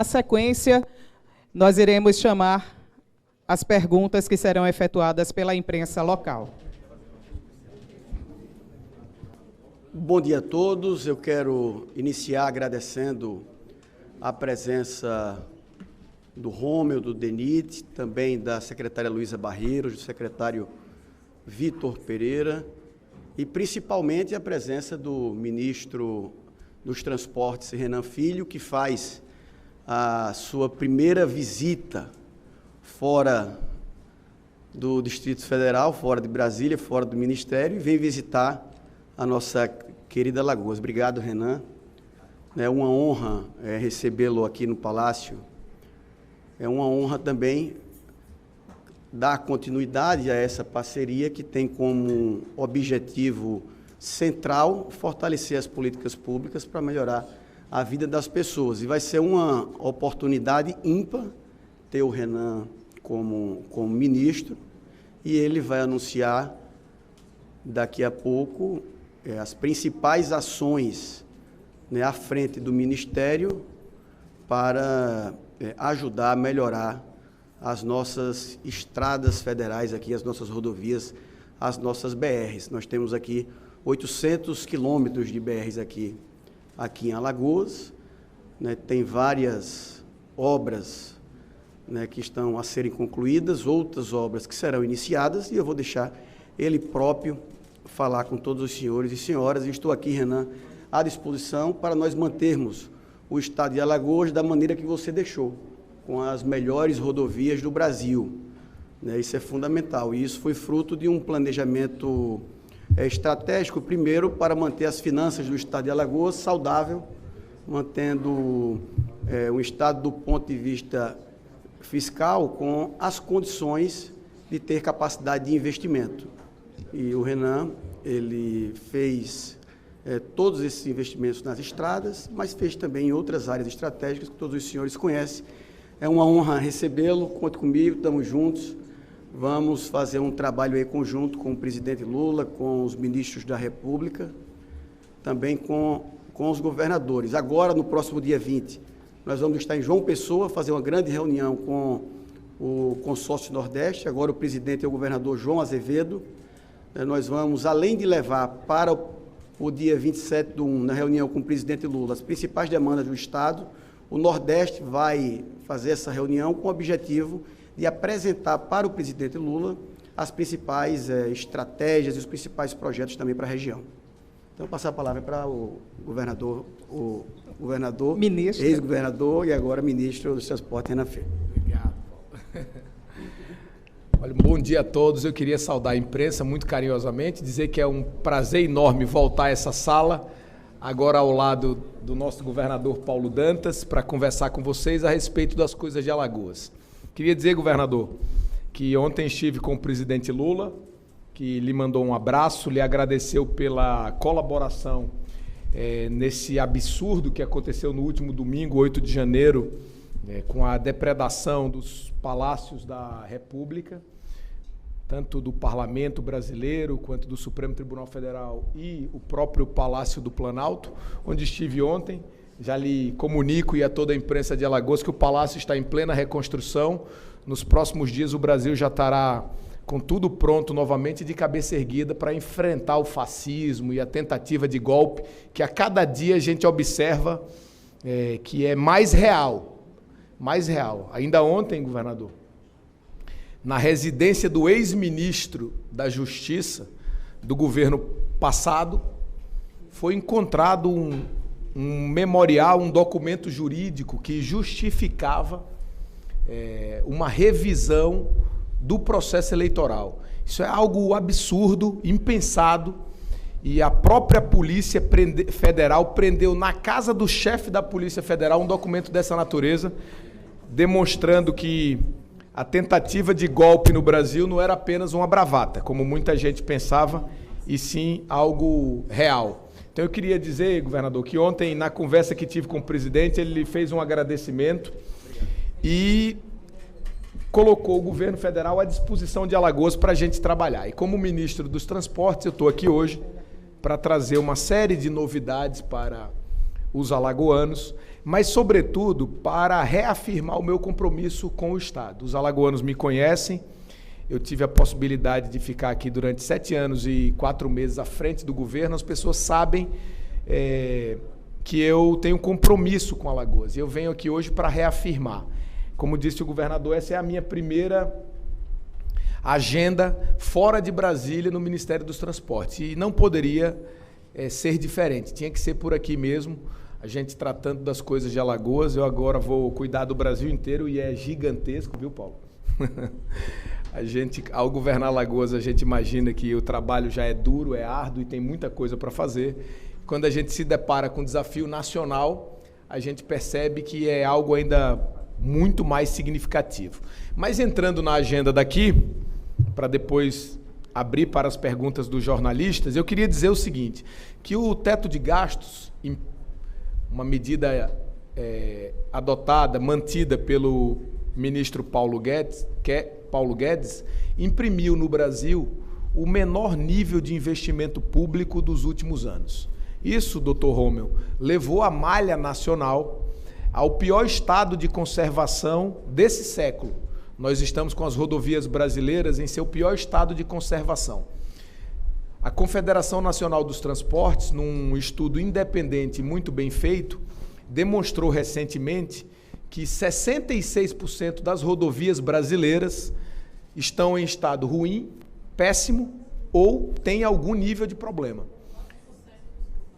Na sequência, nós iremos chamar as perguntas que serão efetuadas pela imprensa local. Bom dia a todos. Eu quero iniciar agradecendo a presença do Rômeu, do DENIT, também da secretária Luísa Barreiros, do secretário Vitor Pereira e principalmente a presença do ministro dos Transportes, Renan Filho, que faz a sua primeira visita fora do Distrito Federal, fora de Brasília, fora do Ministério, e vem visitar a nossa querida Alagoas. Obrigado, Renan. É uma honra recebê-lo aqui no Palácio. É uma honra também dar continuidade a essa parceria que tem como objetivo central fortalecer as políticas públicas para melhorar a vida das pessoas. E vai ser uma oportunidade ímpar ter o Renan como ministro, e ele vai anunciar daqui a pouco as principais ações à frente do Ministério para ajudar a melhorar as nossas estradas federais aqui, as nossas rodovias, as nossas BRs. Nós temos aqui 800 quilômetros de BRs aqui em Alagoas, tem várias obras que estão a serem concluídas, outras obras que serão iniciadas, e eu vou deixar ele próprio falar com todos os senhores e senhoras. E estou aqui, Renan, à disposição para nós mantermos o estado de Alagoas da maneira que você deixou, com as melhores rodovias do Brasil. Isso é fundamental, e isso foi fruto de um planejamento estratégico, primeiro, para manter as finanças do estado de Alagoas saudável, mantendo o estado do ponto de vista fiscal com as condições de ter capacidade de investimento. E o Renan, ele fez todos esses investimentos nas estradas, mas fez também em outras áreas estratégicas que todos os senhores conhecem. É uma honra recebê-lo, conte comigo, estamos juntos. Vamos fazer um trabalho aí conjunto com o presidente Lula, com os ministros da República, também com os governadores. Agora, no próximo dia 20, nós vamos estar em João Pessoa, fazer uma grande reunião com o Consórcio Nordeste. Agora o presidente é o governador João Azevedo. Nós vamos, além de levar para o dia 27/1, na reunião com o presidente Lula, as principais demandas do Estado, o Nordeste vai fazer essa reunião com o objetivo de apresentar para o presidente Lula as principais estratégias e os principais projetos também para a região. Então, vou passar a palavra para o governador, ex-governador e agora ministro dos Transportes, Renan Filho. Obrigado, Paulo. Olha, bom dia a todos. Eu queria saudar a imprensa muito carinhosamente, dizer que é um prazer enorme voltar a essa sala, agora ao lado do nosso governador Paulo Dantas, para conversar com vocês a respeito das coisas de Alagoas. Queria dizer, governador, que ontem estive com o presidente Lula, que lhe mandou um abraço, lhe agradeceu pela colaboração nesse absurdo que aconteceu no último domingo, 8 de janeiro, com a depredação dos palácios da República, tanto do Parlamento Brasileiro quanto do Supremo Tribunal Federal e o próprio Palácio do Planalto, onde estive ontem. Já lhe comunico e a toda a imprensa de Alagoas que o Palácio está em plena reconstrução. Nos próximos dias o Brasil já estará com tudo pronto novamente, de cabeça erguida, para enfrentar o fascismo e a tentativa de golpe, que a cada dia a gente observa que é mais real. Mais real. Ainda ontem, governador, na residência do ex-ministro da Justiça do governo passado, foi encontrado um memorial, um documento jurídico que justificava uma revisão do processo eleitoral. Isso é algo absurdo, impensado, e a própria Polícia Federal prendeu na casa do chefe da Polícia Federal um documento dessa natureza, demonstrando que a tentativa de golpe no Brasil não era apenas uma bravata, como muita gente pensava, e sim algo real. Então eu queria dizer, governador, que ontem, na conversa que tive com o presidente, ele lhe fez um agradecimento e colocou o governo federal à disposição de Alagoas para a gente trabalhar. E como ministro dos Transportes, eu estou aqui hoje para trazer uma série de novidades para os alagoanos, mas, sobretudo, para reafirmar o meu compromisso com o Estado. Os alagoanos me conhecem, eu tive a possibilidade de ficar aqui durante 7 anos e 4 meses à frente do governo, as pessoas sabem que eu tenho compromisso com Alagoas, e eu venho aqui hoje para reafirmar. Como disse o governador, essa é a minha primeira agenda fora de Brasília no Ministério dos Transportes, e não poderia ser diferente, tinha que ser por aqui mesmo, a gente tratando das coisas de Alagoas. Eu agora vou cuidar do Brasil inteiro e é gigantesco, viu, Paulo? A gente, ao governar Alagoas, a gente imagina que o trabalho já é duro, é árduo e tem muita coisa para fazer. Quando a gente se depara com um desafio nacional, a gente percebe que é algo ainda muito mais significativo. Mas entrando na agenda daqui, para depois abrir para as perguntas dos jornalistas, eu queria dizer o seguinte, que o teto de gastos, uma medida adotada, mantida pelo ministro Paulo Guedes, imprimiu no Brasil o menor nível de investimento público dos últimos anos. Isso, doutor Romeu, levou a malha nacional ao pior estado de conservação desse século. Nós estamos com as rodovias brasileiras em seu pior estado de conservação. A Confederação Nacional dos Transportes, num estudo independente muito bem feito, demonstrou recentemente que 66% das rodovias brasileiras estão em estado ruim, péssimo ou tem algum nível de problema.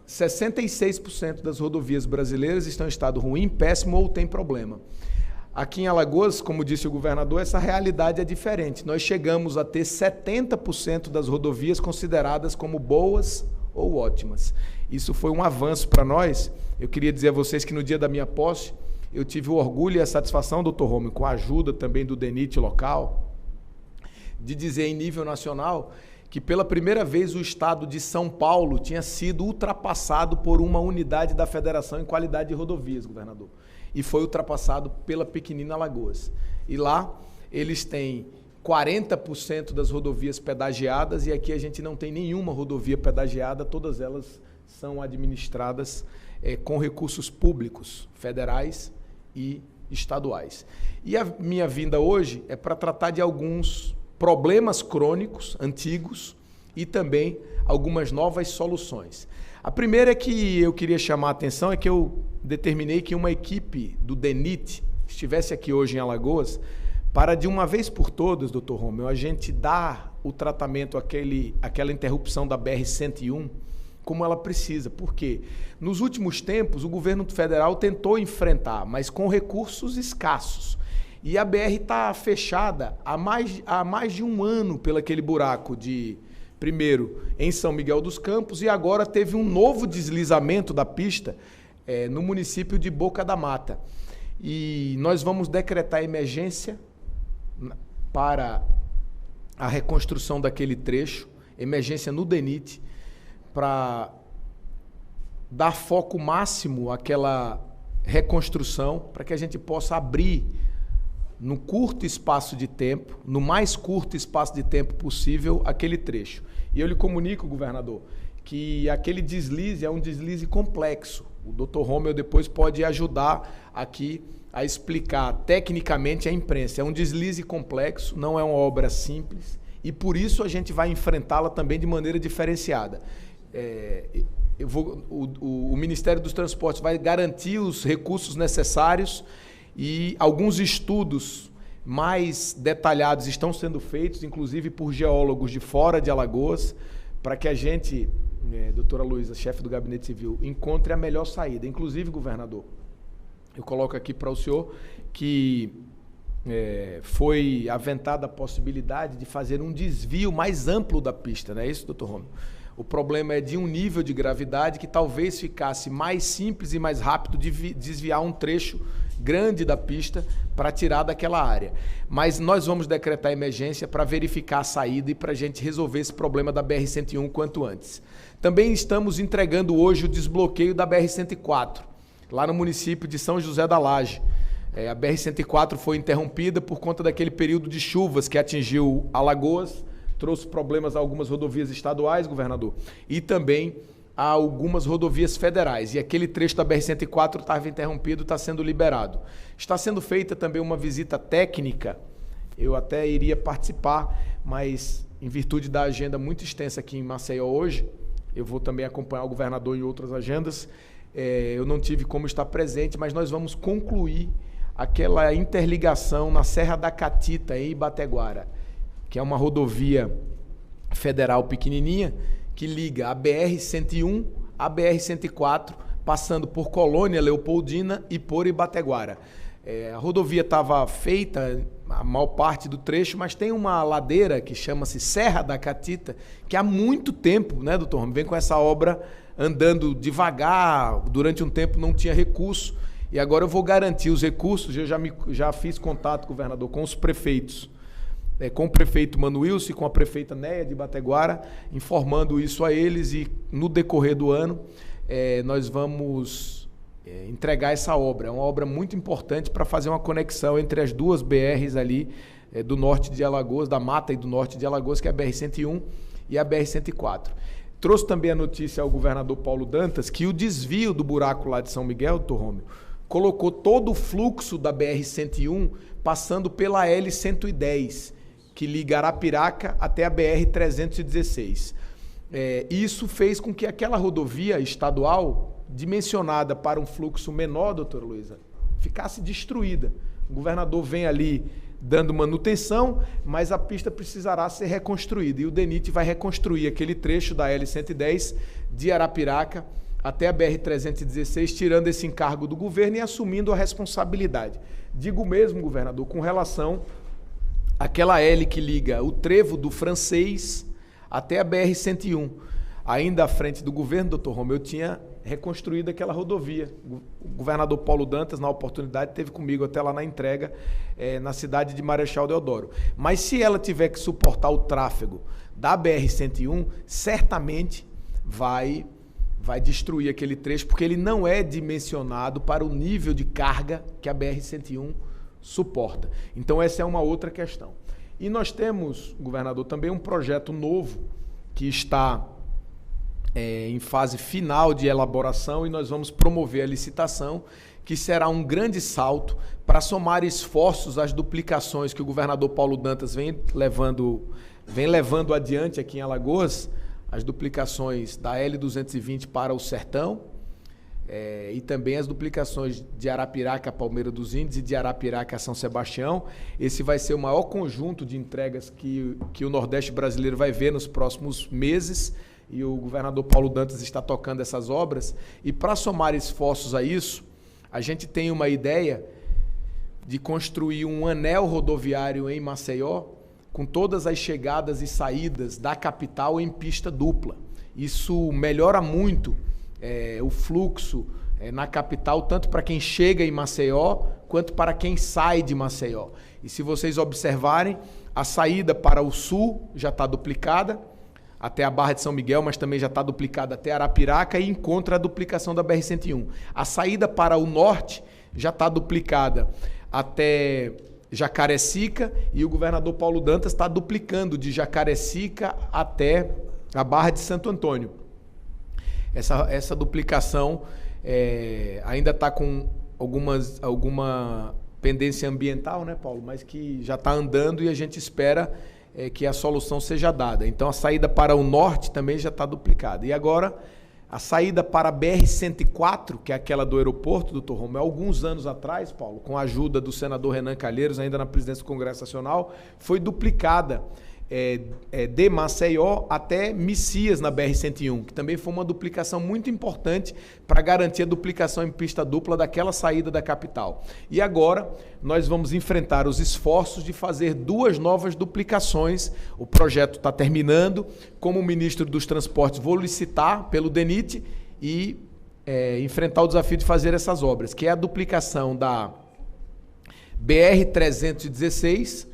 66% das rodovias brasileiras estão em estado ruim, péssimo ou tem problema. Aqui em Alagoas, como disse o governador, essa realidade é diferente. Nós chegamos a ter 70% das rodovias consideradas como boas ou ótimas. Isso foi um avanço para nós. Eu queria dizer a vocês que no dia da minha posse, eu tive o orgulho e a satisfação, doutor Romeu, com a ajuda também do DENIT local, de dizer em nível nacional que pela primeira vez o estado de São Paulo tinha sido ultrapassado por uma unidade da federação em qualidade de rodovias, governador. E foi ultrapassado pela pequenina Alagoas. E lá eles têm 40% das rodovias pedagiadas e aqui a gente não tem nenhuma rodovia pedagiada, todas elas são administradas com recursos públicos, federais e estaduais. E a minha vinda hoje é para tratar de alguns problemas crônicos, antigos, e também algumas novas soluções. A primeira que eu queria chamar a atenção é que eu determinei que uma equipe do DENIT estivesse aqui hoje em Alagoas para, de uma vez por todas, doutor Romeu, a gente dar o tratamento àquela interrupção da BR-101 como ela precisa. Por quê? Nos últimos tempos, o governo federal tentou enfrentar, mas com recursos escassos. E a BR está fechada há mais de um ano pelo aquele buraco primeiro em São Miguel dos Campos e agora teve um novo deslizamento da pista no município de Boca da Mata. E nós vamos decretar emergência para a reconstrução daquele trecho, emergência no DENIT, para dar foco máximo àquela reconstrução, para que a gente possa abrir no curto espaço de tempo, no mais curto espaço de tempo possível, aquele trecho. E eu lhe comunico, governador, que aquele deslize é um deslize complexo. O doutor Romeu depois pode ajudar aqui a explicar tecnicamente à imprensa. É um deslize complexo, não é uma obra simples, e por isso a gente vai enfrentá-la também de maneira diferenciada. O Ministério dos Transportes vai garantir os recursos necessários e alguns estudos mais detalhados estão sendo feitos, inclusive por geólogos de fora de Alagoas, para que a gente, doutora Luísa, chefe do Gabinete Civil, encontre a melhor saída. Inclusive, governador, eu coloco aqui para o senhor que foi aventada a possibilidade de fazer um desvio mais amplo da pista, não é isso, doutor Romeu? O problema é de um nível de gravidade que talvez ficasse mais simples e mais rápido de desviar um trecho grande da pista para tirar daquela área. Mas nós vamos decretar emergência para verificar a saída e para a gente resolver esse problema da BR-101 quanto antes. Também estamos entregando hoje o desbloqueio da BR-104, lá no município de São José da Laje. A BR-104 foi interrompida por conta daquele período de chuvas que atingiu Alagoas, trouxe problemas a algumas rodovias estaduais, governador, e também a algumas rodovias federais. E aquele trecho da BR-104 estava interrompido, está sendo liberado. Está sendo feita também uma visita técnica. Eu até iria participar, mas em virtude da agenda muito extensa aqui em Maceió hoje, eu vou também acompanhar o governador em outras agendas, eu não tive como estar presente, mas nós vamos concluir aquela interligação na Serra da Catita, em Ibateguara, que é uma rodovia federal pequenininha, que liga a BR-101 à BR-104, passando por Colônia Leopoldina e por Ibateguara. A rodovia estava feita, a maior parte do trecho, mas tem uma ladeira que chama-se Serra da Catita, que há muito tempo, né, doutor Ramos, vem com essa obra andando devagar, durante um tempo não tinha recurso, e agora eu vou garantir os recursos. Eu já fiz contato, governador, com os prefeitos, com o prefeito Manuilson e com a prefeita Néia de Ibateguara, informando isso a eles, e no decorrer do ano nós vamos entregar essa obra. É uma obra muito importante para fazer uma conexão entre as duas BRs ali do norte de Alagoas, da Mata e do norte de Alagoas, que é a BR-101 e a BR-104. Trouxe também a notícia ao governador Paulo Dantas que o desvio do buraco lá de São Miguel, doutor Rômio, colocou todo o fluxo da BR-101 passando pela L-110, que liga Arapiraca até a BR-316. Isso fez com que aquela rodovia estadual, dimensionada para um fluxo menor, doutora Luísa, ficasse destruída. O governador vem ali dando manutenção, mas a pista precisará ser reconstruída. E o DENIT vai reconstruir aquele trecho da L-110 de Arapiraca até a BR-316, tirando esse encargo do governo e assumindo a responsabilidade. Digo mesmo, governador, com relação àquela L que liga o trevo do Francês até a BR-101. Ainda à frente do governo, doutor Romeu, eu tinha reconstruído aquela rodovia. O governador Paulo Dantas, na oportunidade, esteve comigo até lá na entrega, na cidade de Marechal Deodoro. Mas se ela tiver que suportar o tráfego da BR-101, certamente vai destruir aquele trecho, porque ele não é dimensionado para o nível de carga que a BR-101 suporta. Então essa é uma outra questão. E nós temos, governador, também um projeto novo que está em fase final de elaboração, e nós vamos promover a licitação, que será um grande salto para somar esforços às duplicações que o governador Paulo Dantas vem levando adiante aqui em Alagoas, as duplicações da L220 para o Sertão, e também as duplicações de Arapiraca a Palmeira dos Índios e de Arapiraca a São Sebastião. Esse vai ser o maior conjunto de entregas que o Nordeste brasileiro vai ver nos próximos meses, e o governador Paulo Dantas está tocando essas obras. E para somar esforços a isso, a gente tem uma ideia de construir um anel rodoviário em Maceió, com todas as chegadas e saídas da capital em pista dupla. Isso melhora muito o fluxo na capital, tanto para quem chega em Maceió, quanto para quem sai de Maceió. E se vocês observarem, a saída para o sul já está duplicada, até a Barra de São Miguel, mas também já está duplicada até Arapiraca, e encontra a duplicação da BR-101. A saída para o norte já está duplicada até Jacarecica, e o governador Paulo Dantas está duplicando de Jacarecica até a Barra de Santo Antônio. Essa duplicação ainda está com alguma pendência ambiental, né, Paulo? Mas que já está andando, e a gente espera que a solução seja dada. Então a saída para o norte também já está duplicada. E agora a saída para a BR-104, que é aquela do aeroporto, doutor Romeu, alguns anos atrás, Paulo, com a ajuda do senador Renan Calheiros, ainda na presidência do Congresso Nacional, foi duplicada de Maceió até Messias na BR-101, que também foi uma duplicação muito importante para garantir a duplicação em pista dupla daquela saída da capital. E agora nós vamos enfrentar os esforços de fazer 2 novas duplicações. O projeto está terminando. Como ministro dos Transportes, vou licitar pelo DENIT e enfrentar o desafio de fazer essas obras, que é a duplicação da BR-316,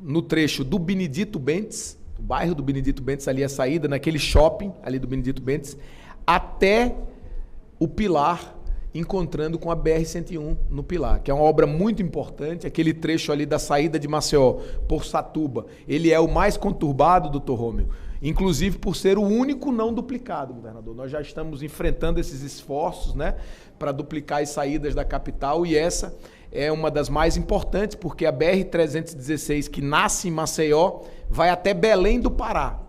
no trecho do Benedito Bentes, o bairro do Benedito Bentes, ali a saída, naquele shopping ali do Benedito Bentes, até o Pilar, encontrando com a BR-101 no Pilar, que é uma obra muito importante. Aquele trecho ali da saída de Maceió por Satuba, ele é o mais conturbado, doutor Rômeu, inclusive por ser o único não duplicado, governador. Nós já estamos enfrentando esses esforços, né, para duplicar as saídas da capital, e essa é uma das mais importantes, porque a BR-316, que nasce em Maceió, vai até Belém do Pará.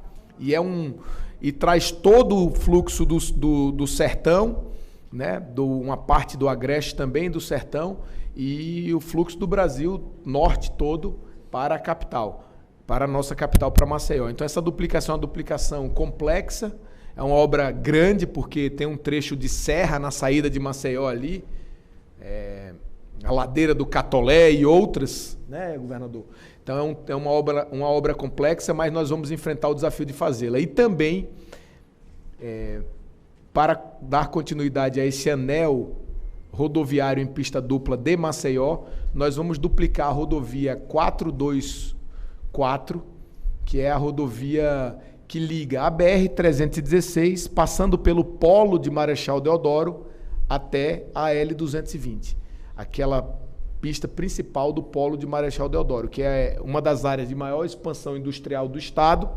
E traz todo o fluxo do sertão, né, uma parte do Agreste também, do sertão, e o fluxo do Brasil norte todo para a capital, para a nossa capital, para Maceió. Então essa duplicação é uma duplicação complexa, é uma obra grande, porque tem um trecho de serra na saída de Maceió ali, a ladeira do Catolé e outras, né, governador? Então é uma obra complexa, mas nós vamos enfrentar o desafio de fazê-la. E também, para dar continuidade a esse anel rodoviário em pista dupla de Maceió, nós vamos duplicar a rodovia 424, que é a rodovia que liga a BR-316, passando pelo polo de Marechal Deodoro até a L-220. Aquela pista principal do polo de Marechal Deodoro, que é uma das áreas de maior expansão industrial do estado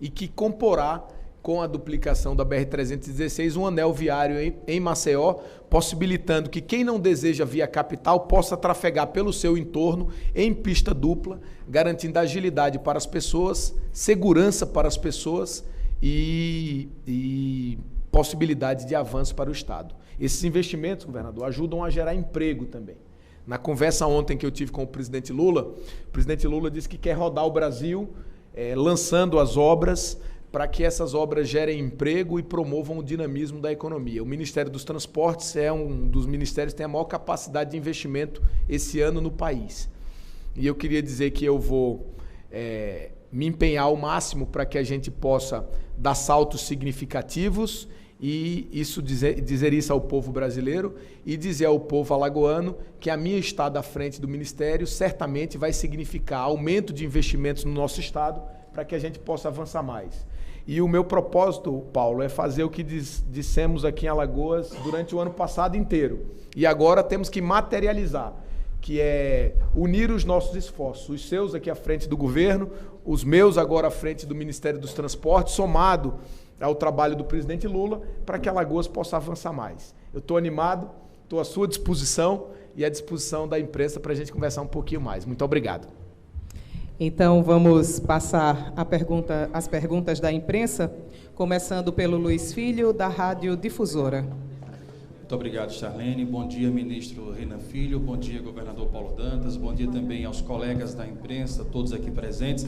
e que comporá com a duplicação da BR-316 um anel viário em Maceió, possibilitando que quem não deseja via capital possa trafegar pelo seu entorno em pista dupla, garantindo agilidade para as pessoas, segurança para as pessoas e possibilidade de avanço para o estado. Esses investimentos, governador, ajudam a gerar emprego também. Na conversa ontem que eu tive com o presidente Lula disse que quer rodar o Brasil lançando as obras para que essas obras gerem emprego e promovam o dinamismo da economia. O Ministério dos Transportes é um dos ministérios que tem a maior capacidade de investimento esse ano no país. E eu queria dizer que eu vou me empenhar ao máximo para que a gente possa dar saltos significativos e dizer isso ao povo brasileiro e dizer ao povo alagoano que a minha estada à frente do Ministério certamente vai significar aumento de investimentos no nosso estado para que a gente possa avançar mais. E o meu propósito, Paulo, é fazer o que dissemos aqui em Alagoas durante o ano passado inteiro. E agora temos que materializar, que é unir os nossos esforços, os seus aqui à frente do governo, os meus agora à frente do Ministério dos Transportes, somado ao trabalho do presidente Lula, para que Alagoas possa avançar mais. Eu estou animado, estou à sua disposição e à disposição da imprensa para a gente conversar um pouquinho mais. Muito obrigado. Então, vamos passar as perguntas da imprensa, começando pelo Luiz Filho, da Rádio Difusora. Muito obrigado, Charlene. Bom dia, ministro Renan Filho. Bom dia, governador Paulo Dantas. Bom dia também aos colegas da imprensa, todos aqui presentes.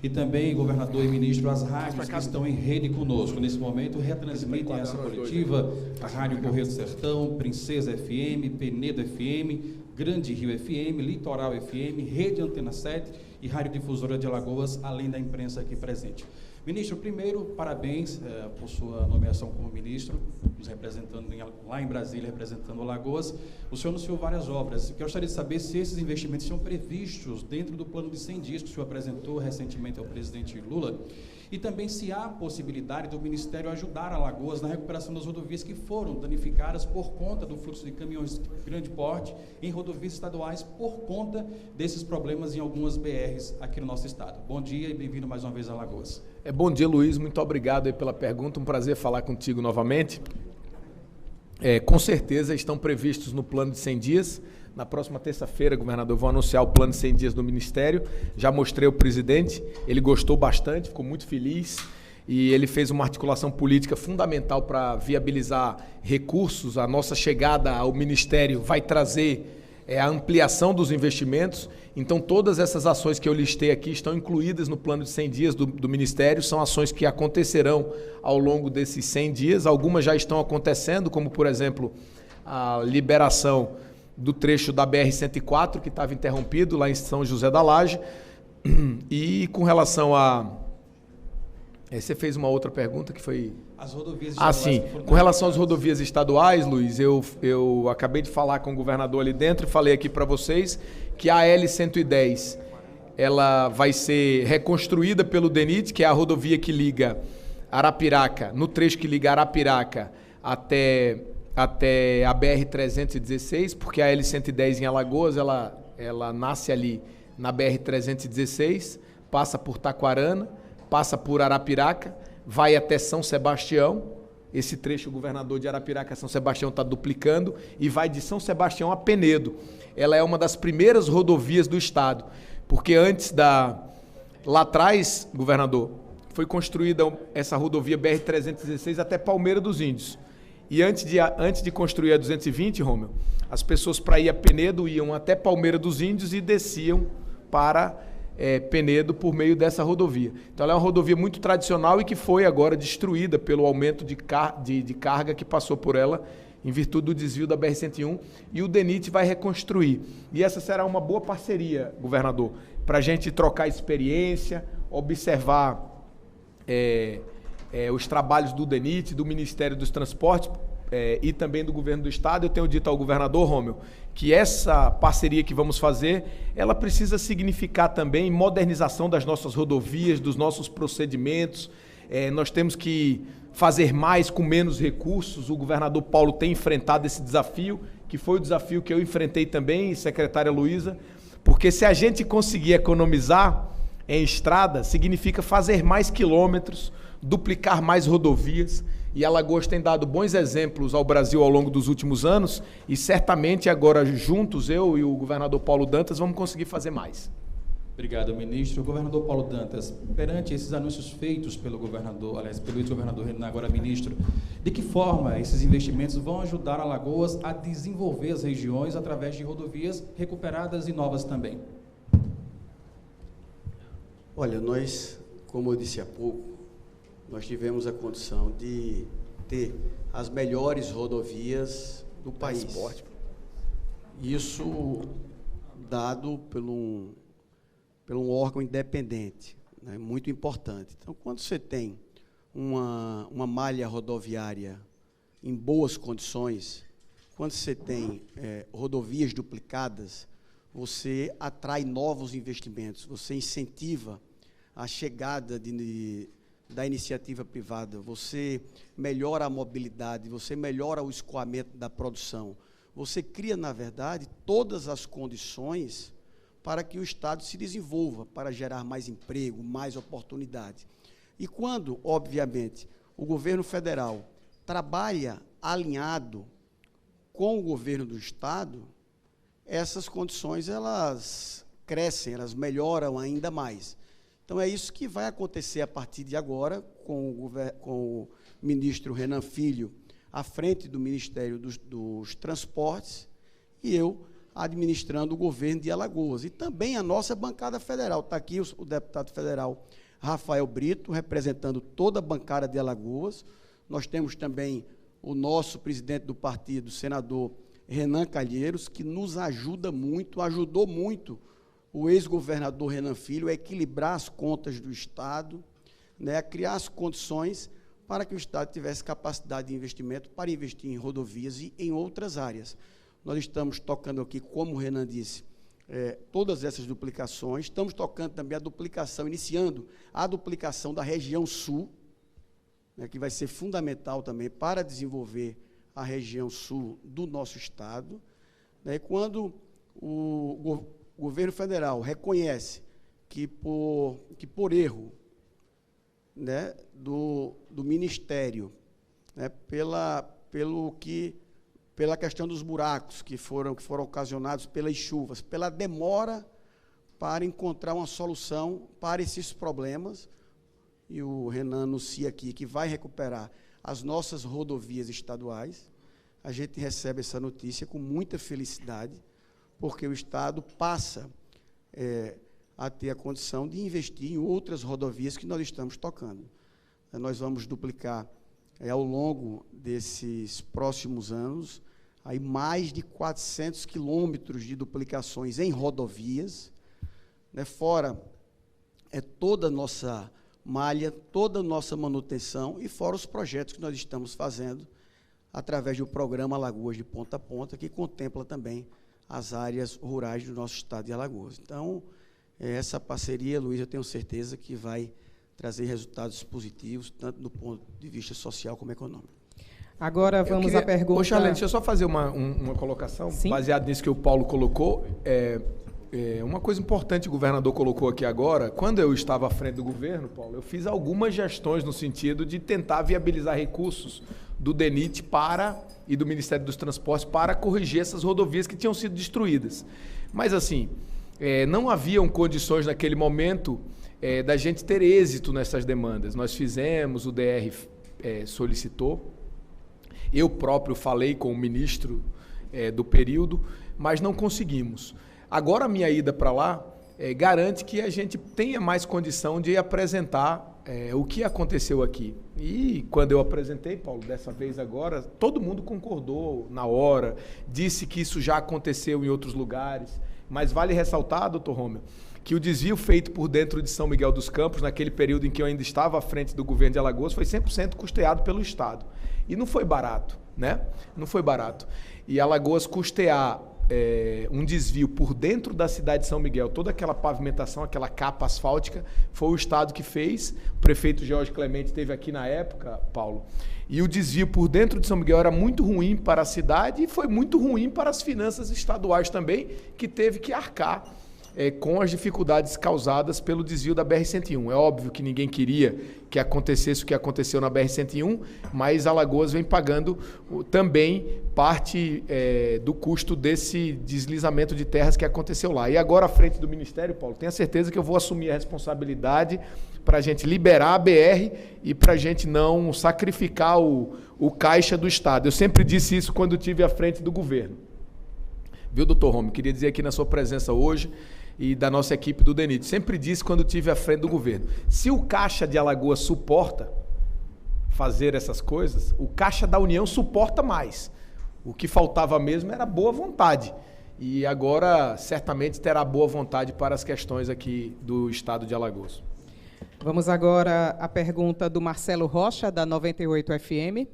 E também, governador e ministro, as rádios que estão em rede conosco. Nesse momento, retransmitem essa coletiva, a Rádio Correio do Sertão, Princesa FM, Penedo FM, Grande Rio FM, Litoral FM, Rede Antena 7 e Rádio Difusora de Alagoas, além da imprensa aqui presente. Ministro, primeiro, parabéns por sua nomeação como ministro, nos representando lá em Brasília, representando Alagoas. O senhor anunciou várias obras. Eu gostaria de saber se esses investimentos são previstos dentro do plano de 100 dias que o senhor apresentou recentemente ao presidente Lula, e também se há possibilidade do Ministério ajudar Alagoas na recuperação das rodovias que foram danificadas por conta do fluxo de caminhões de grande porte em rodovias estaduais por conta desses problemas em algumas BRs aqui no nosso estado. Bom dia e bem-vindo mais uma vez a Alagoas. Bom dia, Luiz. Muito obrigado aí pela pergunta. Um prazer falar contigo novamente. Com certeza estão previstos no plano de 100 dias. Na próxima terça-feira, governador, eu vou anunciar o plano de 100 dias do Ministério. Já mostrei ao presidente, ele gostou bastante, ficou muito feliz e ele fez uma articulação política fundamental para viabilizar recursos. A nossa chegada ao Ministério vai trazer a ampliação dos investimentos. Então, todas essas ações que eu listei aqui estão incluídas no plano de 100 dias do Ministério, são ações que acontecerão ao longo desses 100 dias. Algumas já estão acontecendo, como, por exemplo, a liberação do trecho da BR-104, que estava interrompido lá em São José da Laje. E com relação a... Você fez uma outra pergunta que foi... As rodovias estaduais. Sim. Com relação às rodovias estaduais, Luiz, eu acabei de falar com o governador ali dentro e falei aqui para vocês que a L110 ela vai ser reconstruída pelo DENIT, que é a rodovia que liga Arapiraca, no trecho que liga Arapiraca até a BR-316, porque a L110 em Alagoas, ela nasce ali na BR-316, passa por Taquarana, passa por Arapiraca, vai até São Sebastião. Esse trecho, o governador de Arapiraca, São Sebastião, está duplicando, e vai de São Sebastião a Penedo. Ela é uma das primeiras rodovias do estado, porque lá atrás, governador, foi construída essa rodovia BR-316 até Palmeira dos Índios. E antes de construir a 220, Rômulo, as pessoas para ir a Penedo iam até Palmeira dos Índios e desciam para Penedo por meio dessa rodovia. Então ela é uma rodovia muito tradicional e que foi agora destruída pelo aumento de carga que passou por ela em virtude do desvio da BR-101, e o DENIT vai reconstruir. E essa será uma boa parceria, governador, para a gente trocar experiência, observar os trabalhos do DENIT, do Ministério dos Transportes e também do Governo do Estado. Eu tenho dito ao governador, Rômulo, que essa parceria que vamos fazer, ela precisa significar também modernização das nossas rodovias, dos nossos procedimentos. Nós temos que fazer mais com menos recursos. O governador Paulo tem enfrentado esse desafio, que foi o desafio que eu enfrentei também, secretária Luísa, porque se a gente conseguir economizar em estrada, significa fazer mais quilômetros, duplicar mais rodovias, e Alagoas tem dado bons exemplos ao Brasil ao longo dos últimos anos, e certamente agora juntos, eu e o governador Paulo Dantas, vamos conseguir fazer mais. Obrigado, ministro. Governador Paulo Dantas, perante esses anúncios feitos pelo governador, aliás, pelo ex-governador Renan, agora ministro, de que forma esses investimentos vão ajudar Alagoas a desenvolver as regiões através de rodovias recuperadas e novas também? Olha, nós, como eu disse há pouco, nós tivemos a condição de ter as melhores rodovias do país. Isso dado por um órgão independente, né, muito importante. Então, quando você tem uma malha rodoviária em boas condições, quando você tem rodovias duplicadas, você atrai novos investimentos, você incentiva a chegada da iniciativa privada, você melhora a mobilidade, você melhora o escoamento da produção, você cria, na verdade, todas as condições para que o Estado se desenvolva, para gerar mais emprego, mais oportunidade. E quando, obviamente, o governo federal trabalha alinhado com o governo do Estado, essas condições, elas crescem, elas melhoram ainda mais. Então, é isso que vai acontecer a partir de agora, com o ministro Renan Filho à frente do Ministério dos Transportes e eu administrando o governo de Alagoas. E também a nossa bancada federal. Está aqui o deputado federal Rafael Brito, representando toda a bancada de Alagoas. Nós temos também o nosso presidente do partido, o senador Renan Calheiros, que nos ajuda muito, ajudou muito o ex-governador Renan Filho a equilibrar as contas do Estado, né, a criar as condições para que o Estado tivesse capacidade de investimento para investir em rodovias e em outras áreas. Nós estamos tocando aqui, como o Renan disse, todas essas duplicações, estamos tocando também a duplicação, iniciando a duplicação da região sul, né, que vai ser fundamental também para desenvolver a região sul do nosso Estado. Né, quando o governo federal reconhece que por erro, né, do Ministério, né, pela questão dos buracos que foram ocasionados pelas chuvas, pela demora para encontrar uma solução para esses problemas, e o Renan anuncia aqui que vai recuperar as nossas rodovias estaduais, a gente recebe essa notícia com muita felicidade, porque o Estado passa a ter a condição de investir em outras rodovias que nós estamos tocando. Nós vamos duplicar, ao longo desses próximos anos, aí mais de 400 quilômetros de duplicações em rodovias, né, fora toda a nossa malha, toda a nossa manutenção, e fora os projetos que nós estamos fazendo através do programa Alagoas de Ponta a Ponta, que contempla também as áreas rurais do nosso estado de Alagoas. Então, essa parceria, Luiz, eu tenho certeza que vai trazer resultados positivos, tanto do ponto de vista social como econômico. Agora vamos à pergunta... Ô, Charlene, deixa eu só fazer uma colocação, Sim? baseado nisso que o Paulo colocou. Uma coisa importante que o governador colocou aqui agora, quando eu estava à frente do governo, Paulo, eu fiz algumas gestões no sentido de tentar viabilizar recursos do DENIT e do Ministério dos Transportes para corrigir essas rodovias que tinham sido destruídas. Mas, assim, não haviam condições naquele momento da gente ter êxito nessas demandas. Nós fizemos, o DR solicitou, eu próprio falei com o ministro do período, mas não conseguimos. Agora, a minha ida para lá garante que a gente tenha mais condição de apresentar o que aconteceu aqui. E quando eu apresentei, Paulo, dessa vez agora, todo mundo concordou na hora, disse que isso já aconteceu em outros lugares, mas vale ressaltar, doutor Romeu, que o desvio feito por dentro de São Miguel dos Campos, naquele período em que eu ainda estava à frente do governo de Alagoas, foi 100% custeado pelo Estado. E não foi barato, né? Não foi barato. E Alagoas custear um desvio por dentro da cidade de São Miguel, toda aquela pavimentação, aquela capa asfáltica, foi o Estado que fez. O prefeito Jorge Clemente esteve aqui na época, Paulo, e o desvio por dentro de São Miguel era muito ruim para a cidade e foi muito ruim para as finanças estaduais também, que teve que arcar com as dificuldades causadas pelo desvio da BR-101. É óbvio que ninguém queria que acontecesse o que aconteceu na BR-101, mas Alagoas vem pagando também parte do custo desse deslizamento de terras que aconteceu lá. E agora, à frente do Ministério, Paulo, tenha certeza que eu vou assumir a responsabilidade para a gente liberar a BR e para a gente não sacrificar o caixa do Estado. Eu sempre disse isso quando estive à frente do governo. Viu, doutor Romeu? Queria dizer aqui na sua presença hoje e da nossa equipe do DENIT. Sempre disse quando estive à frente do governo. Se o Caixa de Alagoas suporta fazer essas coisas, o Caixa da União suporta mais. O que faltava mesmo era boa vontade. E agora, certamente, terá boa vontade para as questões aqui do Estado de Alagoas. Vamos agora à pergunta do Marcelo Rocha, da 98 FM.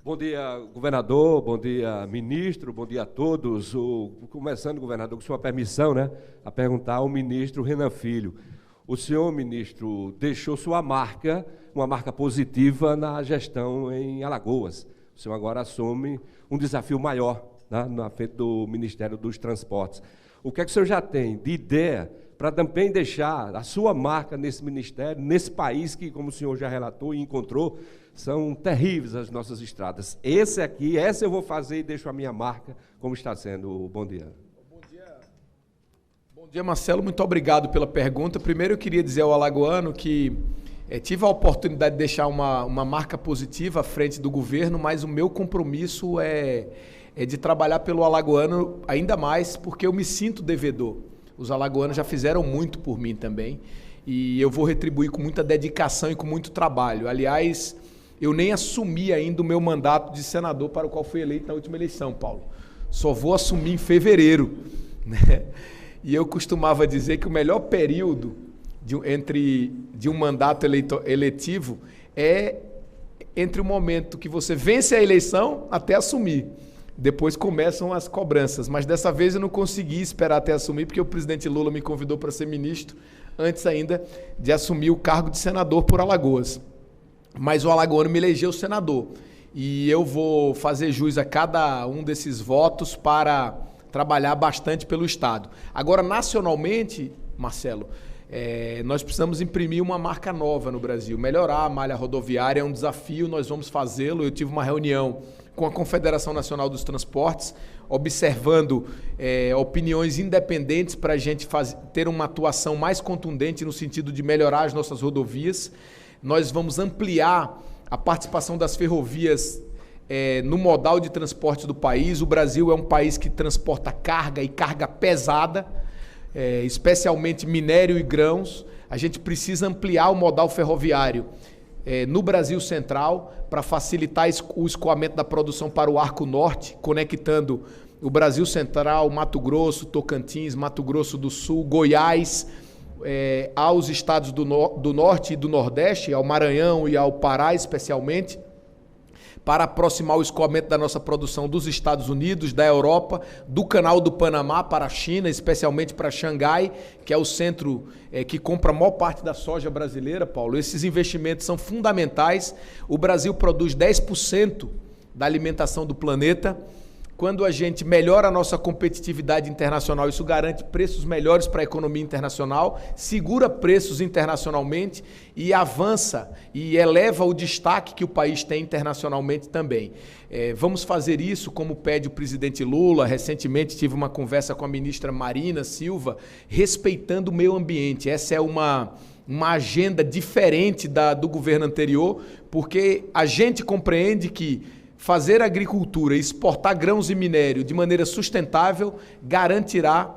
Bom dia, governador, bom dia, ministro, bom dia a todos. Começando, governador, com sua permissão, né, a perguntar ao ministro Renan Filho. O senhor, ministro, deixou sua marca, uma marca positiva na gestão em Alagoas. O senhor agora assume um desafio maior, né, na frente do Ministério dos Transportes. O que é que o senhor já tem de ideia para também deixar a sua marca nesse ministério, nesse país que, como o senhor já relatou e encontrou, são terríveis as nossas estradas. Essa eu vou fazer e deixo a minha marca, como está sendo. Bom dia. Bom dia, Marcelo. Muito obrigado pela pergunta. Primeiro, eu queria dizer ao alagoano que tive a oportunidade de deixar uma marca positiva à frente do governo, mas o meu compromisso é de trabalhar pelo alagoano ainda mais, porque eu me sinto devedor. Os alagoanos já fizeram muito por mim também, e eu vou retribuir com muita dedicação e com muito trabalho. Aliás, eu nem assumi ainda o meu mandato de senador para o qual fui eleito na última eleição, Paulo. Só vou assumir em fevereiro, né? E eu costumava dizer que o melhor período de um mandato eletivo é entre o momento que você vence a eleição até assumir. Depois começam as cobranças, mas dessa vez eu não consegui esperar até assumir, porque o presidente Lula me convidou para ser ministro, antes ainda de assumir o cargo de senador por Alagoas. Mas o alagoano me elegeu senador, e eu vou fazer jus a cada um desses votos para trabalhar bastante pelo Estado. Agora, nacionalmente, Marcelo, nós precisamos imprimir uma marca nova no Brasil. Melhorar a malha rodoviária é um desafio, nós vamos fazê-lo. Eu tive uma reunião com a Confederação Nacional dos Transportes, observando opiniões independentes para a gente ter uma atuação mais contundente no sentido de melhorar as nossas rodovias. Nós vamos ampliar a participação das ferrovias no modal de transporte do país. O Brasil é um país que transporta carga e carga pesada, especialmente minério e grãos. A gente precisa ampliar o modal ferroviário no Brasil Central para facilitar o escoamento da produção para o Arco Norte, conectando o Brasil Central, Mato Grosso, Tocantins, Mato Grosso do Sul, Goiás, aos estados do Norte e do Nordeste, ao Maranhão e ao Pará especialmente, para aproximar o escoamento da nossa produção dos Estados Unidos, da Europa, do Canal do Panamá para a China, especialmente para Xangai, que é o centro que compra a maior parte da soja brasileira, Paulo. Esses investimentos são fundamentais. O Brasil produz 10% da alimentação do planeta. Quando a gente melhora a nossa competitividade internacional, isso garante preços melhores para a economia internacional, segura preços internacionalmente e avança e eleva o destaque que o país tem internacionalmente também. Vamos fazer isso como pede o presidente Lula. Recentemente tive uma conversa com a ministra Marina Silva, respeitando o meio ambiente. Essa é uma agenda diferente do governo anterior, porque a gente compreende que fazer agricultura e exportar grãos e minério de maneira sustentável garantirá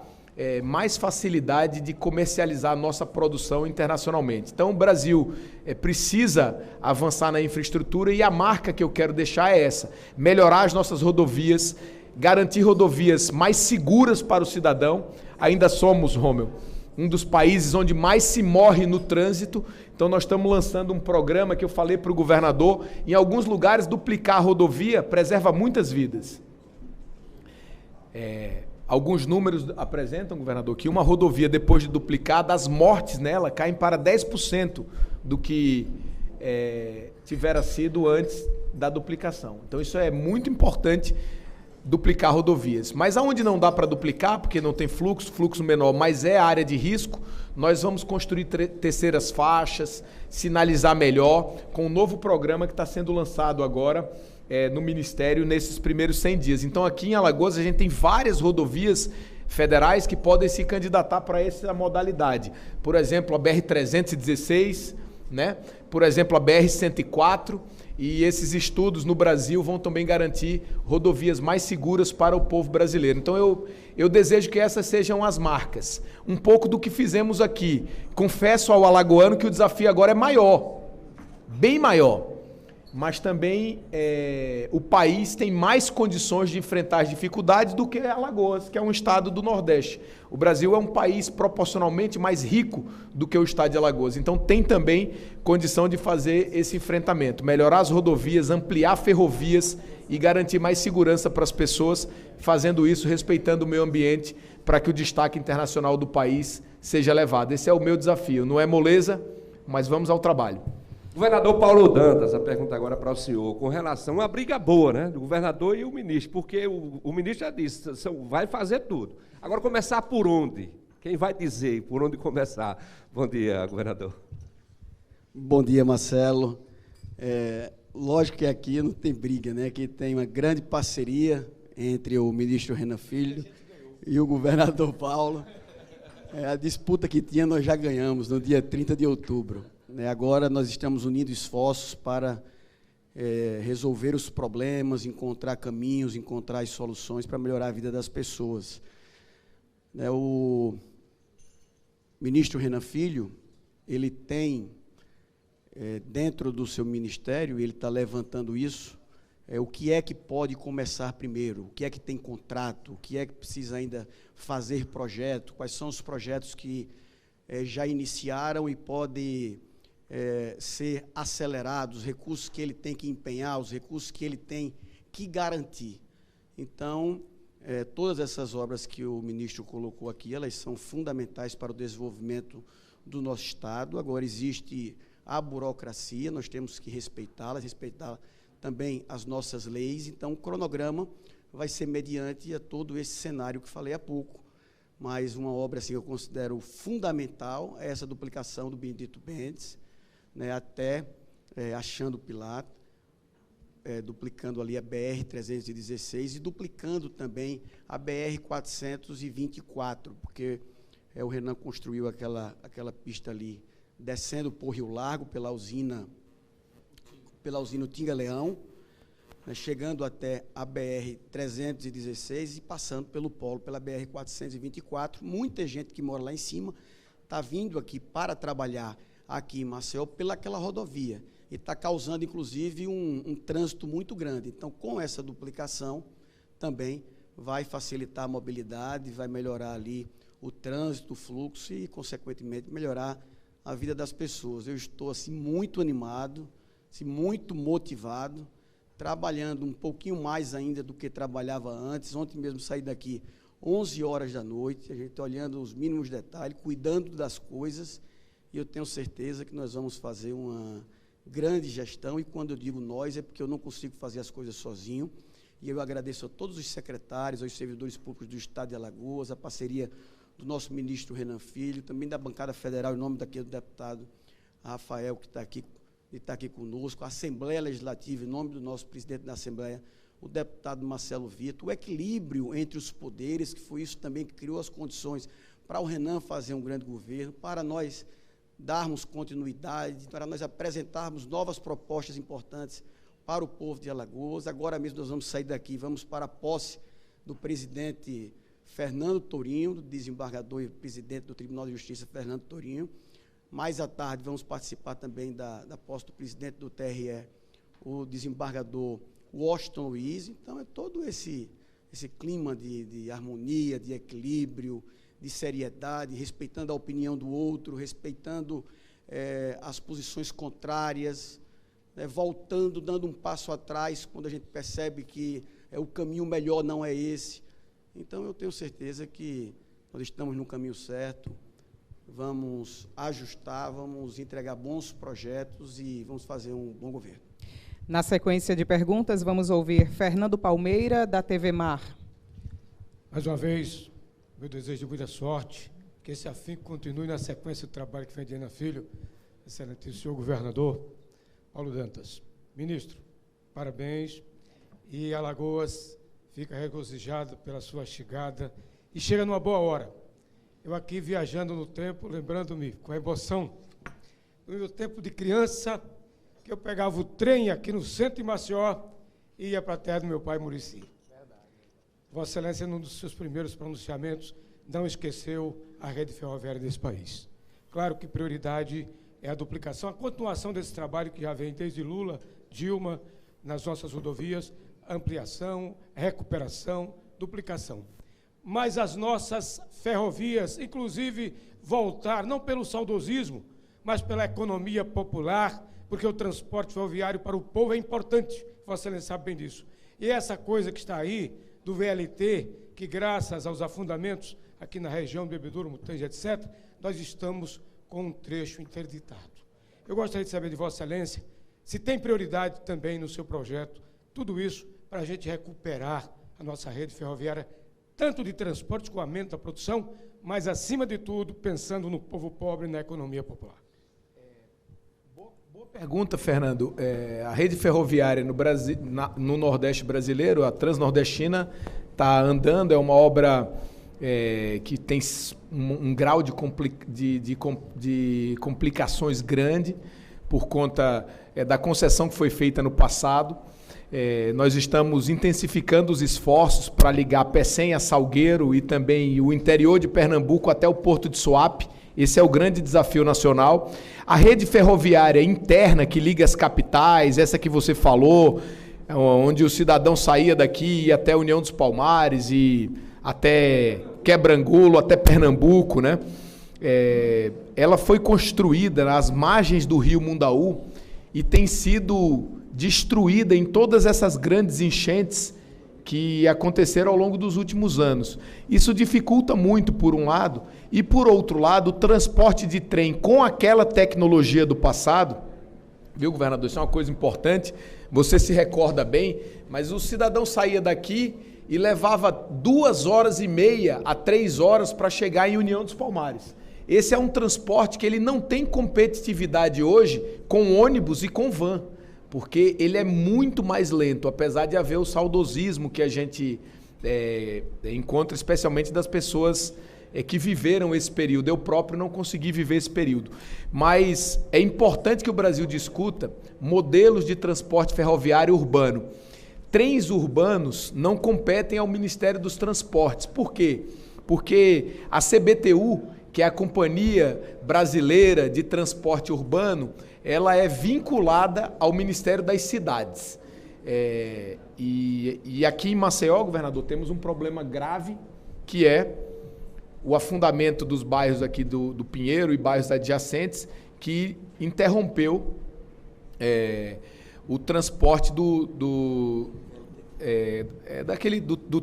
mais facilidade de comercializar a nossa produção internacionalmente. Então o Brasil precisa avançar na infraestrutura e a marca que eu quero deixar é essa: melhorar as nossas rodovias, garantir rodovias mais seguras para o cidadão. Ainda somos, Rômel, um dos países onde mais se morre no trânsito. Então nós estamos lançando um programa que eu falei para o governador, em alguns lugares duplicar a rodovia preserva muitas vidas. Alguns números apresentam, governador, que uma rodovia depois de duplicada, as mortes nela caem para 10% do que tivera sido antes da duplicação. Então isso é muito importante, duplicar rodovias. Mas aonde não dá para duplicar, porque não tem fluxo menor, mas é área de risco, nós vamos construir terceiras faixas, sinalizar melhor, com um novo programa que está sendo lançado agora no Ministério nesses primeiros 100 dias. Então aqui em Alagoas a gente tem várias rodovias federais que podem se candidatar para essa modalidade. Por exemplo, a BR-316, né? Por exemplo, a BR-104, e esses estudos no Brasil vão também garantir rodovias mais seguras para o povo brasileiro. Então eu desejo que essas sejam as marcas. Um pouco do que fizemos aqui. Confesso ao alagoano que o desafio agora é maior, bem maior. Mas também o país tem mais condições de enfrentar as dificuldades do que Alagoas, que é um estado do Nordeste. O Brasil é um país proporcionalmente mais rico do que o estado de Alagoas. Então tem também condição de fazer esse enfrentamento, melhorar as rodovias, ampliar ferrovias e garantir mais segurança para as pessoas, fazendo isso respeitando o meio ambiente, para que o destaque internacional do país seja elevado. Esse é o meu desafio. Não é moleza, mas vamos ao trabalho. Governador Paulo Dantas, a pergunta agora para o senhor, com relação a uma briga boa, né, do governador e o ministro, porque o ministro já disse, vai fazer tudo. Agora, começar por onde? Quem vai dizer por onde começar? Bom dia, governador. Bom dia, Marcelo. Lógico que aqui não tem briga, né? Aqui tem uma grande parceria entre o ministro Renan Filho e o governador Paulo. A disputa que tinha nós já ganhamos no dia 30 de outubro. Agora nós estamos unindo esforços para resolver os problemas, encontrar caminhos, encontrar as soluções para melhorar a vida das pessoas. O ministro Renan Filho, ele tem, dentro do seu ministério, ele está levantando isso, o que é que pode começar primeiro, o que é que tem contrato, o que é que precisa ainda fazer projeto, quais são os projetos que já iniciaram e podem ser acelerados, os recursos que ele tem que empenhar, os recursos que ele tem que garantir. Então, todas essas obras que o ministro colocou aqui, elas são fundamentais para o desenvolvimento do nosso Estado. Agora, existe a burocracia, nós temos que respeitá-la, respeitar também as nossas leis. Então, o cronograma vai ser mediante a todo esse cenário que falei há pouco. Mas uma obra assim, eu considero fundamental é essa duplicação do Benedito Bentes, até achando Pilato, duplicando ali a BR-316 e duplicando também a BR-424, porque o Renan construiu aquela pista ali, descendo por Rio Largo, pela usina Tinga-Leão, chegando até a BR-316 e passando pelo polo, pela BR-424. Muita gente que mora lá em cima está vindo aqui para trabalhar aqui em Maceió pelaquela rodovia e está causando, inclusive, um trânsito muito grande. Então, com essa duplicação, também vai facilitar a mobilidade, vai melhorar ali o trânsito, o fluxo e, consequentemente, melhorar a vida das pessoas. Eu estou, assim, muito animado, assim, muito motivado, trabalhando um pouquinho mais ainda do que trabalhava antes. Ontem mesmo saí daqui 11 horas da noite, a gente olhando os mínimos detalhes, cuidando das coisas, e eu tenho certeza que nós vamos fazer uma grande gestão, e quando eu digo nós, é porque eu não consigo fazer as coisas sozinho, e eu agradeço a todos os secretários, aos servidores públicos do Estado de Alagoas, a parceria do nosso ministro Renan Filho, também da bancada federal, em nome do deputado Rafael, que está aqui conosco, a Assembleia Legislativa, em nome do nosso presidente da Assembleia, o deputado Marcelo Vitor, o equilíbrio entre os poderes, que foi isso também que criou as condições para o Renan fazer um grande governo, para nós darmos continuidade, para nós apresentarmos novas propostas importantes para o povo de Alagoas. Agora mesmo nós vamos sair daqui, vamos para a posse do presidente Fernando Tourinho, do desembargador e presidente do Tribunal de Justiça, Fernando Tourinho. Mais à tarde vamos participar também da posse do presidente do TRE, o desembargador Washington Luiz. Então, é todo esse clima de harmonia, de equilíbrio, de seriedade, respeitando a opinião do outro, respeitando as posições contrárias, voltando, dando um passo atrás, quando a gente percebe que o caminho melhor não é esse. Então, eu tenho certeza que nós estamos no caminho certo, vamos ajustar, vamos entregar bons projetos e vamos fazer um bom governo. Na sequência de perguntas, vamos ouvir Fernando Palmeira, da TV Mar. Mais uma vez, meu desejo de muita sorte, que esse afinco continue na sequência do trabalho que vem de Renan Filho, excelentíssimo senhor governador Paulo Dantas. Ministro, parabéns, e Alagoas fica regozijado pela sua chegada e chega numa boa hora. Eu aqui viajando no tempo, lembrando-me com a emoção, no meu tempo de criança, que eu pegava o trem aqui no centro de Maceió e ia para a terra do meu pai, Muricy. Vossa Excelência, num dos seus primeiros pronunciamentos, não esqueceu a rede ferroviária desse país. Claro que prioridade é a duplicação, a continuação desse trabalho que já vem desde Lula, Dilma, nas nossas rodovias, ampliação, recuperação, duplicação. Mas as nossas ferrovias, inclusive, voltar, não pelo saudosismo, mas pela economia popular, porque o transporte ferroviário para o povo é importante, Vossa Excelência sabe bem disso. E essa coisa que está aí, do VLT, que graças aos afundamentos aqui na região do Bebedouro, Mutange, etc., nós estamos com um trecho interditado. Eu gostaria de saber de Vossa Excelência se tem prioridade também no seu projeto, tudo isso para a gente recuperar a nossa rede ferroviária, tanto de transporte com aumento da produção, mas, acima de tudo, pensando no povo pobre e na economia popular. Boa pergunta, Fernando. A rede ferroviária no, Brasil, no Nordeste brasileiro, a Transnordestina, está andando, é uma obra que tem um grau de complicações grande por conta da concessão que foi feita no passado. Nós estamos intensificando os esforços para ligar Pecém a Salgueiro e também o interior de Pernambuco até o Porto de Suape. Esse é o grande desafio nacional. A rede ferroviária interna que liga as capitais, essa que você falou, onde o cidadão saía daqui e ia até a União dos Palmares e até Quebrangulo, até Pernambuco, né? Ela foi construída nas margens do rio Mundaú e tem sido destruída em todas essas grandes enchentes que aconteceram ao longo dos últimos anos. Isso dificulta muito, por um lado, e, por outro lado, o transporte de trem com aquela tecnologia do passado, viu, governador, isso é uma coisa importante, você se recorda bem, mas o cidadão saía daqui e levava 2h30 a 3 horas para chegar em União dos Palmares. Esse é um transporte que ele não tem competitividade hoje com ônibus e com van, porque ele é muito mais lento, apesar de haver o saudosismo que a gente encontra, especialmente das pessoas que viveram esse período. Eu próprio não consegui viver esse período. Mas é importante que o Brasil discuta modelos de transporte ferroviário urbano. Trens urbanos não competem ao Ministério dos Transportes. Por quê? Porque a CBTU, que é a Companhia Brasileira de Transporte Urbano, ela é vinculada ao Ministério das Cidades. E aqui em Maceió, governador, temos um problema grave, que é o afundamento dos bairros aqui do Pinheiro e bairros adjacentes, que interrompeu o transporte do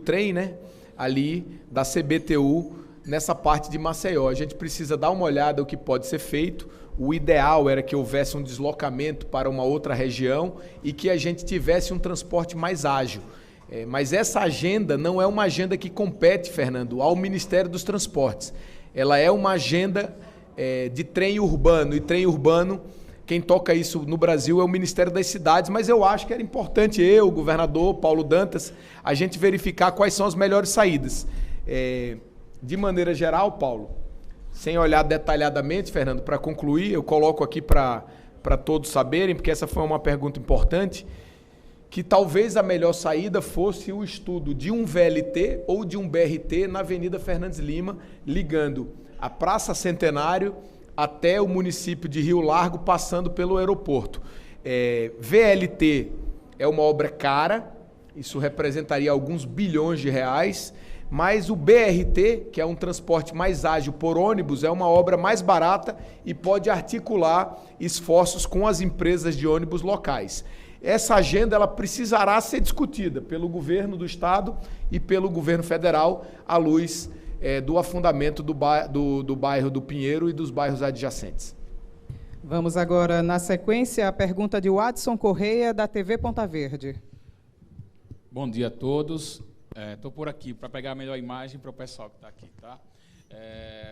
trem, né, ali da CBTU, nessa parte de Maceió. A gente precisa dar uma olhada no que pode ser feito. O ideal era que houvesse um deslocamento para uma outra região e que a gente tivesse um transporte mais ágil. Mas essa agenda não é uma agenda que compete, Fernando, ao Ministério dos Transportes. Ela é uma agenda de trem urbano, e trem urbano, quem toca isso no Brasil é o Ministério das Cidades, mas eu acho que era importante eu, o governador Paulo Dantas, a gente verificar quais são as melhores saídas. De maneira geral, Paulo, sem olhar detalhadamente, Fernando, para concluir, eu coloco aqui para todos saberem, porque essa foi uma pergunta importante, que talvez a melhor saída fosse o estudo de um VLT ou de um BRT na Avenida Fernandes Lima, ligando a Praça Centenário até o município de Rio Largo, passando pelo aeroporto. VLT é uma obra cara, isso representaria alguns bilhões de reais, mas o BRT, que é um transporte mais ágil por ônibus, é uma obra mais barata e pode articular esforços com as empresas de ônibus locais. Essa agenda ela precisará ser discutida pelo governo do estado e pelo governo federal à luz do afundamento do bairro do Pinheiro e dos bairros adjacentes. Vamos agora, na sequência, a pergunta de Watson Correia, da TV Ponta Verde. Bom dia a todos. Estou por aqui para pegar a melhor imagem para o pessoal que está aqui, tá?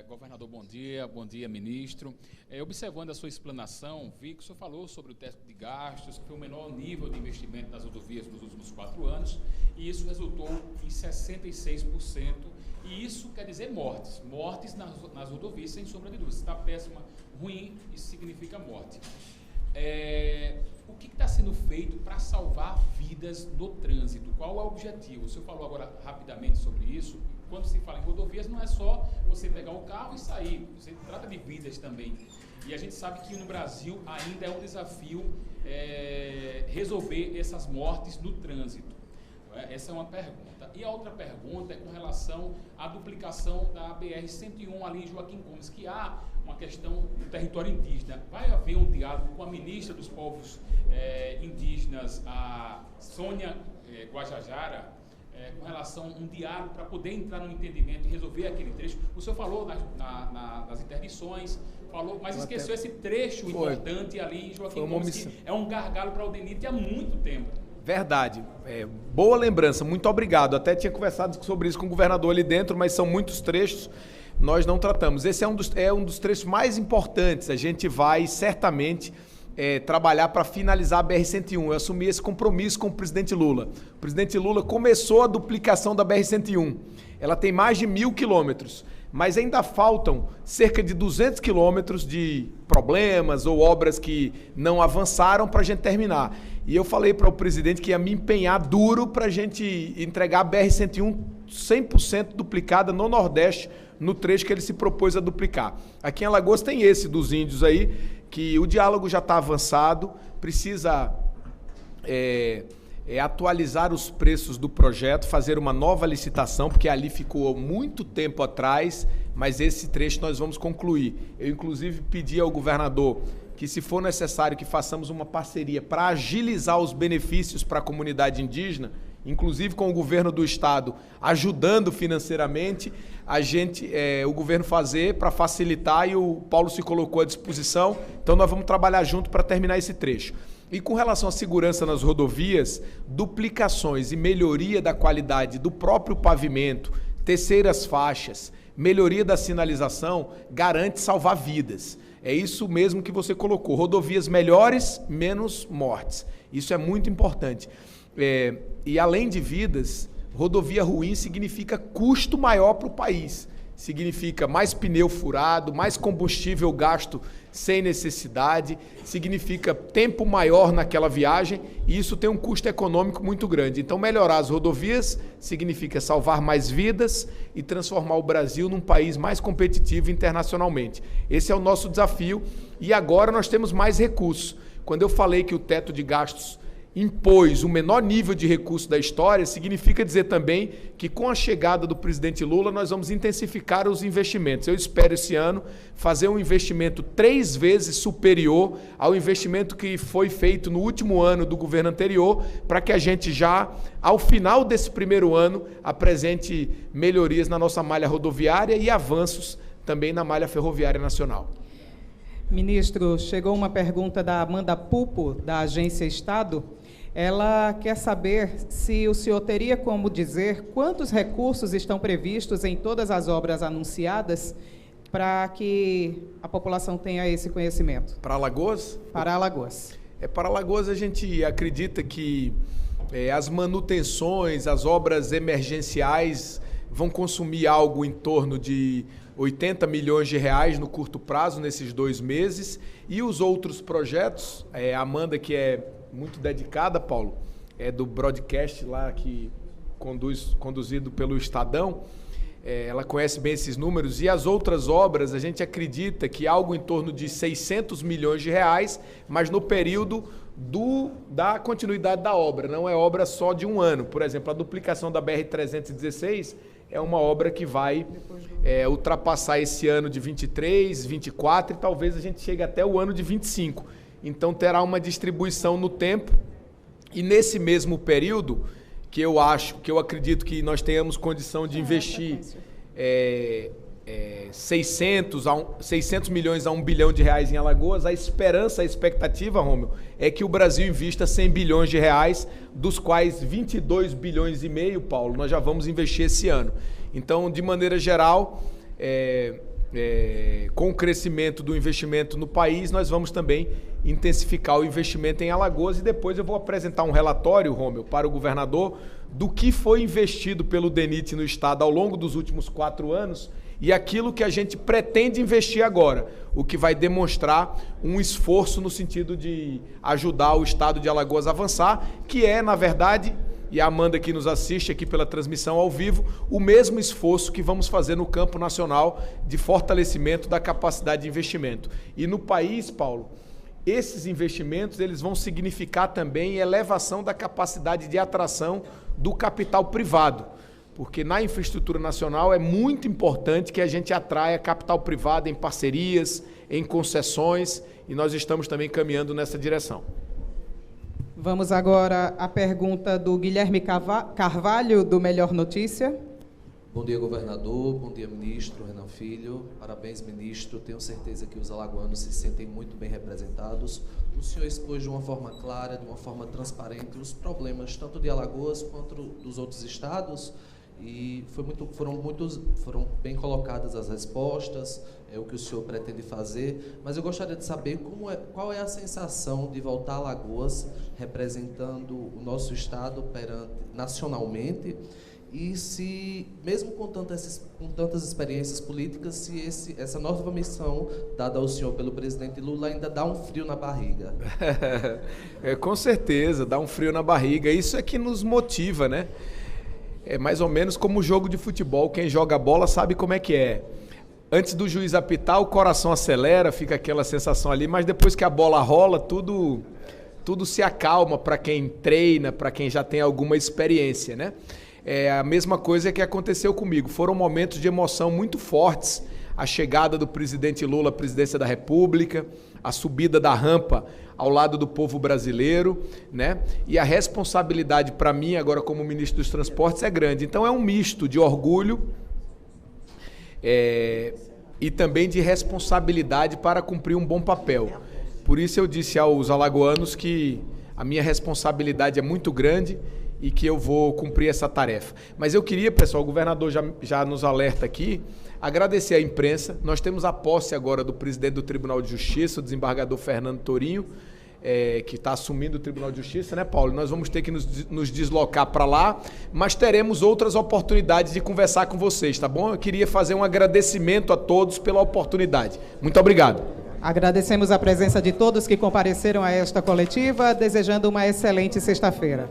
Governador, bom dia, ministro. Observando a sua explanação, vi que o senhor falou sobre o teto de gastos, que foi o menor nível de investimento nas rodovias nos últimos 4 anos, e isso resultou em 66%, e isso quer dizer mortes nas rodovias, sem sombra de dúvida. Se está péssima, ruim, isso significa morte. O que está sendo feito para salvar vidas no trânsito? Qual é o objetivo? O senhor falou agora rapidamente sobre isso. Quando se fala em rodovias, não é só você pegar o carro e sair, você trata de vidas também. E a gente sabe que no Brasil ainda é um desafio resolver essas mortes no trânsito. Essa é uma pergunta. E a outra pergunta é com relação à duplicação da BR-101 ali em Joaquim Gomes, que há uma questão do território indígena. Vai haver um diálogo com a ministra dos povos indígenas, a Sônia Guajajara, com relação a um diálogo para poder entrar no entendimento e resolver aquele trecho. O senhor falou nas interdições, mas esqueceu esse trecho importante ali em Joaquim Gomes, que é um gargalo para o DENIT há muito tempo. Verdade. Boa lembrança, muito obrigado. Até tinha conversado sobre isso com o governador ali dentro, mas são muitos trechos, nós não tratamos. Esse é um dos trechos mais importantes. A gente vai certamente trabalhar para finalizar a BR-101. Eu assumi esse compromisso com o presidente Lula. O presidente Lula começou a duplicação da BR-101. Ela tem mais de 1.000 quilômetros, mas ainda faltam cerca de 200 quilômetros de problemas ou obras que não avançaram para a gente terminar. E eu falei para o presidente que ia me empenhar duro para a gente entregar a BR-101 100% duplicada no Nordeste, no trecho que ele se propôs a duplicar. Aqui em Alagoas tem esse dos índios aí, que o diálogo já está avançado, precisa atualizar os preços do projeto, fazer uma nova licitação, porque ali ficou muito tempo atrás, mas esse trecho nós vamos concluir. Eu, inclusive, pedi ao governador que, se for necessário, que façamos uma parceria para agilizar os benefícios para a comunidade indígena, inclusive com o governo do estado ajudando financeiramente, o governo fazer para facilitar, e o Paulo se colocou à disposição, então nós vamos trabalhar junto para terminar esse trecho. E com relação à segurança nas rodovias, duplicações e melhoria da qualidade do próprio pavimento, terceiras faixas, melhoria da sinalização, garante salvar vidas. É isso mesmo que você colocou, rodovias melhores, menos mortes. Isso é muito importante. E além de vidas, rodovia ruim significa custo maior para o país. Significa mais pneu furado, mais combustível gasto sem necessidade, significa tempo maior naquela viagem, e isso tem um custo econômico muito grande. Então, melhorar as rodovias significa salvar mais vidas e transformar o Brasil num país mais competitivo internacionalmente. Esse é o nosso desafio, e agora nós temos mais recursos. Quando eu falei que o teto de gastos impôs o menor nível de recurso da história, significa dizer também que, com a chegada do presidente Lula, nós vamos intensificar os investimentos. Eu espero esse ano fazer um investimento 3 vezes superior ao investimento que foi feito no último ano do governo anterior, para que a gente já, ao final desse primeiro ano, apresente melhorias na nossa malha rodoviária e avanços também na malha ferroviária nacional. Ministro, chegou uma pergunta da Amanda Pupo, da Agência Estado. Ela quer saber se o senhor teria como dizer quantos recursos estão previstos em todas as obras anunciadas para que a população tenha esse conhecimento. Para Alagoas? Para Alagoas. Para Alagoas a gente acredita que as manutenções, as obras emergenciais vão consumir algo em torno de 80 milhões de reais no curto prazo, nesses 2 meses, e os outros projetos, a Amanda, que é muito dedicada, Paulo, é do broadcast lá, que conduzido pelo Estadão, ela conhece bem esses números, e as outras obras, a gente acredita que algo em torno de 600 milhões de reais, mas no período da continuidade da obra, não é obra só de um ano. Por exemplo, a duplicação da BR-316 é uma obra que vai ultrapassar esse ano de 23, 24 e talvez a gente chegue até o ano de 25. Então terá uma distribuição no tempo e nesse mesmo período que eu acredito que nós tenhamos condição de investir 600 milhões a 1 bilhão de reais em Alagoas. A expectativa, Rômulo, é que o Brasil invista 100 bilhões de reais, dos quais 22 bilhões e meio, Paulo, nós já vamos investir esse ano. Então, de maneira geral, com o crescimento do investimento no país, nós vamos também intensificar o investimento em Alagoas e depois eu vou apresentar um relatório, Rômulo, para o governador do que foi investido pelo DENIT no estado ao longo dos últimos 4 anos e aquilo que a gente pretende investir agora, o que vai demonstrar um esforço no sentido de ajudar o estado de Alagoas a avançar, que é, na verdade, e a Amanda que nos assiste aqui pela transmissão ao vivo, o mesmo esforço que vamos fazer no campo nacional de fortalecimento da capacidade de investimento. E no país, Paulo, esses investimentos eles vão significar também elevação da capacidade de atração do capital privado, porque na infraestrutura nacional é muito importante que a gente atraia capital privado em parcerias, em concessões, e nós estamos também caminhando nessa direção. Vamos agora à pergunta do Guilherme Carvalho, do Melhor Notícia. Bom dia, governador. Bom dia, ministro Renan Filho. Parabéns, ministro. Tenho certeza que os alagoanos se sentem muito bem representados. O senhor expôs de uma forma clara, de uma forma transparente, os problemas tanto de Alagoas quanto dos outros estados. E foram bem colocadas as respostas, o que o senhor pretende fazer, mas eu gostaria de saber qual é a sensação de voltar a Alagoas representando o nosso estado nacionalmente e se, mesmo com tantas experiências políticas, se essa nova missão dada ao senhor pelo presidente Lula ainda dá um frio na barriga. Com certeza, dá um frio na barriga, isso é que nos motiva, né? É mais ou menos como o jogo de futebol, quem joga bola sabe como é que é. Antes do juiz apitar, o coração acelera, fica aquela sensação ali, mas depois que a bola rola, tudo se acalma para quem treina, para quem já tem alguma experiência, né? É a mesma coisa que aconteceu comigo, foram momentos de emoção muito fortes, a chegada do presidente Lula à presidência da República, a subida da rampa ao lado do povo brasileiro, né? E a responsabilidade para mim, agora como ministro dos Transportes, é grande. Então é um misto de orgulho e também de responsabilidade para cumprir um bom papel. Por isso eu disse aos alagoanos que a minha responsabilidade é muito grande e que eu vou cumprir essa tarefa. Mas eu queria, pessoal, o governador já nos alerta aqui, agradecer à imprensa. Nós temos a posse agora do presidente do Tribunal de Justiça, o desembargador Fernando Torinho, que está assumindo o Tribunal de Justiça, né, Paulo? Nós vamos ter que nos deslocar para lá, mas teremos outras oportunidades de conversar com vocês, tá bom? Eu queria fazer um agradecimento a todos pela oportunidade. Muito obrigado. Agradecemos a presença de todos que compareceram a esta coletiva, desejando uma excelente sexta-feira.